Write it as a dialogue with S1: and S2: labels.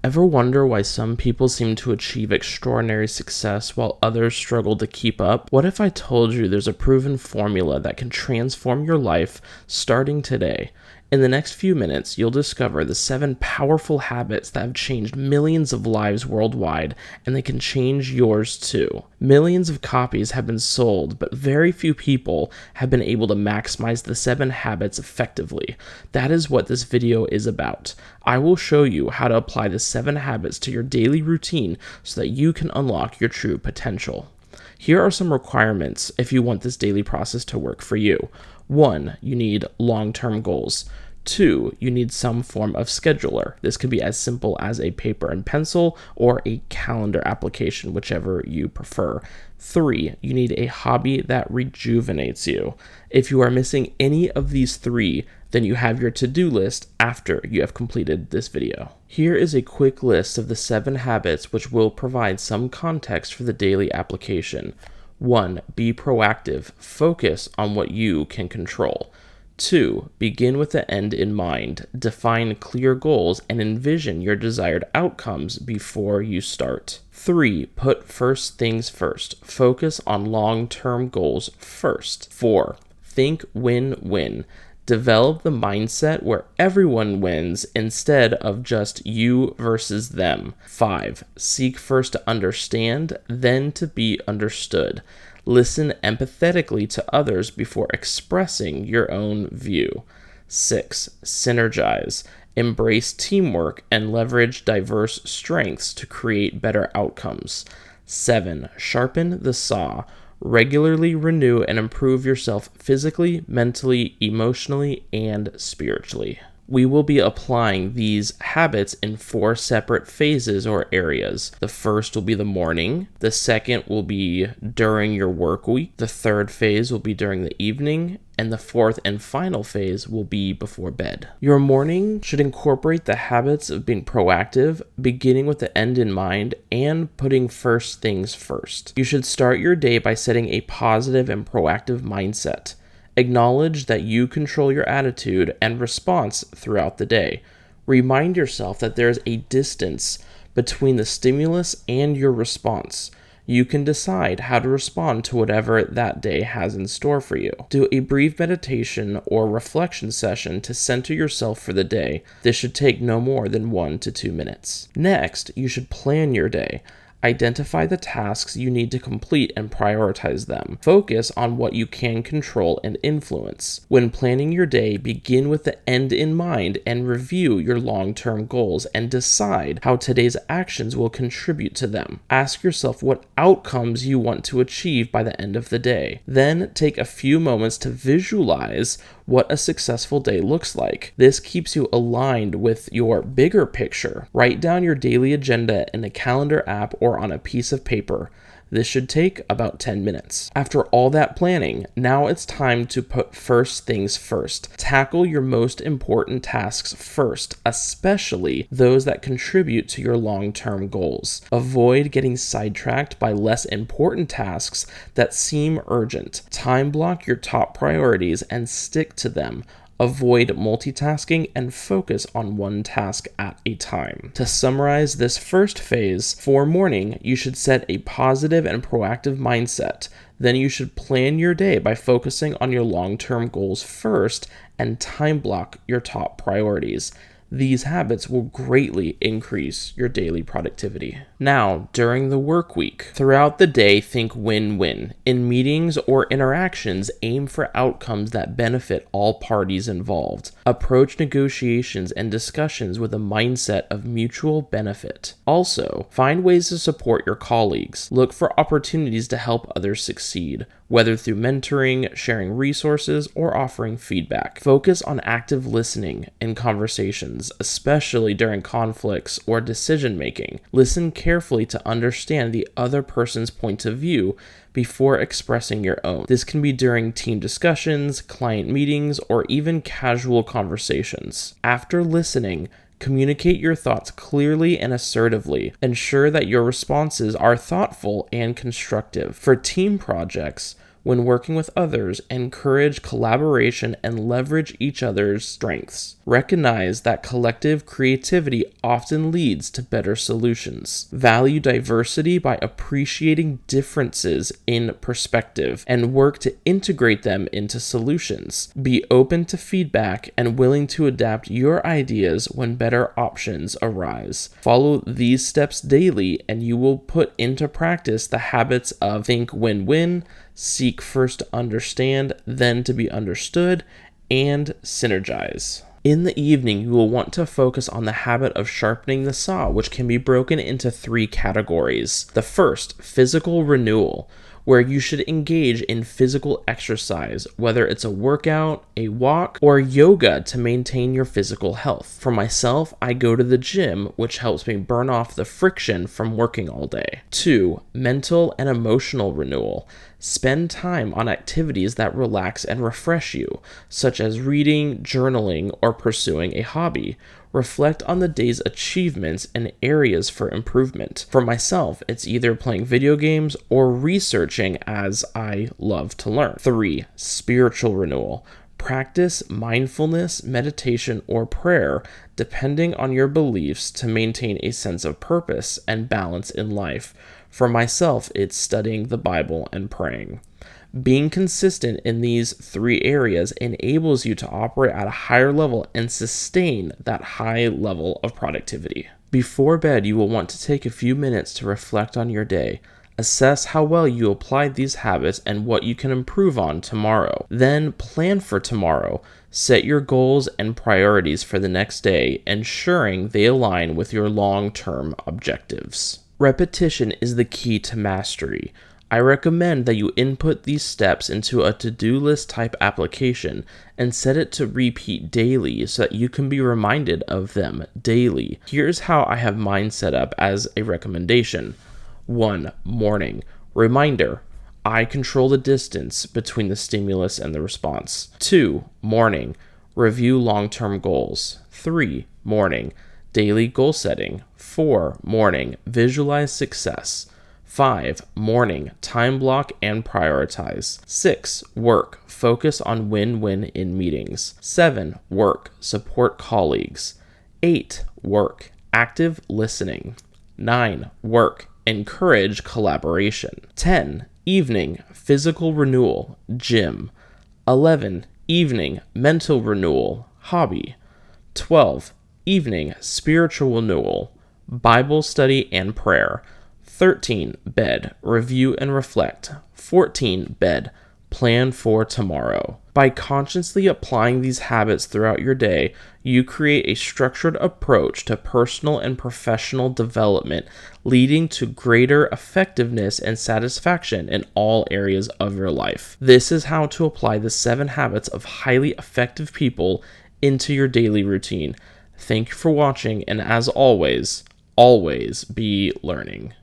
S1: Ever wonder why some people seem to achieve extraordinary success while others struggle to keep up? What if I told you there's a proven formula that can transform your life starting today? In the next few minutes, you'll discover the 7 powerful habits that have changed millions of lives worldwide, and they can change yours too. Millions of copies have been sold, but very few people have been able to maximize the 7 habits effectively. That is what this video is about. I will show you how to apply the 7 habits to your daily routine so that you can unlock your true potential. Here are some requirements if you want this daily process to work for you. 1. You need long-term goals. 2. You need some form of scheduler. This could be as simple as a paper and pencil or a calendar application, whichever you prefer. 3. You need a hobby that rejuvenates you. If you are missing any of these 3, then you have your to-do list after you have completed this video. Here is a quick list of the 7 habits which will provide some context for the daily application. 1. Be proactive. Focus on what you can control. 2. Begin with the end in mind. Define clear goals and envision your desired outcomes before you start. 3. Put first things first. Focus on long-term goals first. 4. Think win-win. Develop the mindset where everyone wins instead of just you versus them. 5. Seek first to understand, then to be understood. Listen empathetically to others before expressing your own view. 6. Synergize. Embrace teamwork and leverage diverse strengths to create better outcomes. 7. Sharpen the saw. Regularly renew and improve yourself physically, mentally, emotionally, and spiritually. We will be applying these habits in 4 separate phases or areas. The first will be the morning. The second will be during your work week. The third phase will be during the evening. And the fourth and final phase will be before bed. Your morning should incorporate the habits of being proactive, beginning with the end in mind, and putting first things first. You should start your day by setting a positive and proactive mindset. Acknowledge that you control your attitude and response throughout the day. Remind yourself that there is a distance between the stimulus and your response. You can decide how to respond to whatever that day has in store for you. Do a brief meditation or reflection session to center yourself for the day. This should take no more than 1 to 2 minutes. Next, you should plan your day. Identify the tasks you need to complete and prioritize them. Focus on what you can control and influence. When planning your day, begin with the end in mind and review your long-term goals and decide how today's actions will contribute to them. Ask yourself what outcomes you want to achieve by the end of the day. Then take a few moments to visualize what a successful day looks like. This keeps you aligned with your bigger picture. Write down your daily agenda in a calendar app or on a piece of paper. This should take about 10 minutes. After all that planning, now it's time to put first things first. Tackle your most important tasks first, especially those that contribute to your long-term goals. Avoid getting sidetracked by less important tasks that seem urgent. Time block your top priorities and stick to them. Avoid multitasking and focus on one task at a time. To summarize this first phase, for morning, you should set a positive and proactive mindset. Then you should plan your day by focusing on your long-term goals first and time block your top priorities. These habits will greatly increase your daily productivity. Now, during the work week, throughout the day, think win-win. In meetings or interactions, aim for outcomes that benefit all parties involved. Approach negotiations and discussions with a mindset of mutual benefit. Also, find ways to support your colleagues. Look for opportunities to help others succeed, whether through mentoring, sharing resources, or offering feedback. Focus on active listening in conversations, especially during conflicts or decision-making. Listen carefully to understand the other person's point of view before expressing your own. This can be during team discussions, client meetings, or even casual conversations. After listening, communicate your thoughts clearly and assertively. Ensure that your responses are thoughtful and constructive. For team projects, When working with others, encourage collaboration and leverage each other's strengths. Recognize that collective creativity often leads to better solutions. Value diversity by appreciating differences in perspective and work to integrate them into solutions. Be open to feedback and willing to adapt your ideas when better options arise. Follow these steps daily and you will put into practice the habits of think win-win, seek first to understand, then to be understood, and synergize. In the evening, you will want to focus on the habit of sharpening the saw, which can be broken into 3 categories. The first, physical renewal, where you should engage in physical exercise, whether it's a workout, a walk, or yoga to maintain your physical health. For myself, I go to the gym, which helps me burn off the friction from working all day. 2, mental and emotional renewal. Spend time on activities that relax and refresh you, such as reading, journaling, or pursuing a hobby. Reflect on the day's achievements and areas for improvement. For myself, it's either playing video games or researching, as I love to learn. 3, spiritual renewal. Practice mindfulness, meditation, or prayer, depending on your beliefs, to maintain a sense of purpose and balance in life. For myself, it's studying the Bible and praying. Being consistent in these 3 areas enables you to operate at a higher level and sustain that high level of productivity. Before bed, you will want to take a few minutes to reflect on your day. Assess how well you applied these habits and what you can improve on tomorrow. Then plan for tomorrow. Set your goals and priorities for the next day, ensuring they align with your long-term objectives. Repetition is the key to mastery. I recommend that you input these steps into a to-do list type application and set it to repeat daily so that you can be reminded of them daily. Here's how I have mine set up as a recommendation. 1. Morning. Reminder. I control the distance between the stimulus and the response. 2. Morning. Review long-term goals. 3. Morning. Daily goal setting. 4. Morning. Visualize success. 5. Morning. Time block and prioritize. 6. Work. Focus on win-win in meetings. 7. Work. Support colleagues. 8. Work. Active listening. 9. Work. Encourage collaboration. 10. Evening. Physical renewal. Gym. 11. Evening. Mental renewal. Hobby. 12. Evening. Spiritual renewal. Bible study and prayer. 13. Bed. Review and reflect. 14. Bed. Plan for tomorrow. By consciously applying these habits throughout your day, you create a structured approach to personal and professional development, leading to greater effectiveness and satisfaction in all areas of your life. This is how to apply the 7 habits of highly effective people into your daily routine. Thank you for watching, and as always be learning.